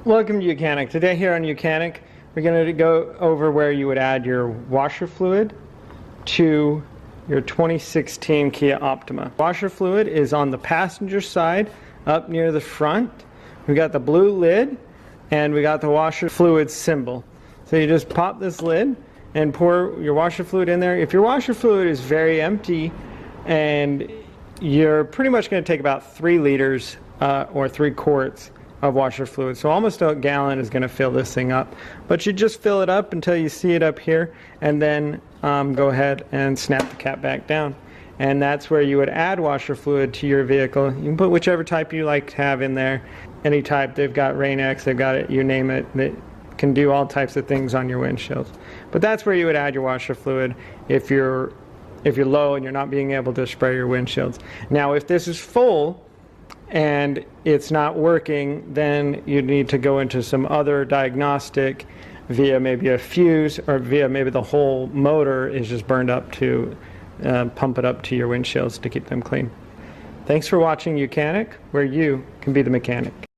Welcome to YOUCANIC. Today here on YOUCANIC, we're going to go over where you would add your washer fluid to your 2016 Kia Optima. Washer fluid is on the passenger side up near the front. We got the blue lid and we got the washer fluid symbol. So you just pop this lid and pour your washer fluid in there. If your washer fluid is very empty and you're pretty much going to take about 3 liters or 3 quarts of washer fluid. So almost a gallon is going to fill this thing up. But you just fill it up until you see it up here, and then go ahead and snap the cap back down. And that's where you would add washer fluid to your vehicle. You can put whichever type you like to have in there. Any type. They've got Rain-X, they've got it, you name it. They can do all types of things on your windshields. But that's where you would add your washer fluid if you're low and you're not being able to spray your windshields. Now if this is full and it's not working, then you need to go into some other diagnostic via maybe a fuse, or via maybe the whole motor is just burned up to pump it up to your windshields to keep them clean. Thanks for watching YOUCANIC, where you can be the mechanic.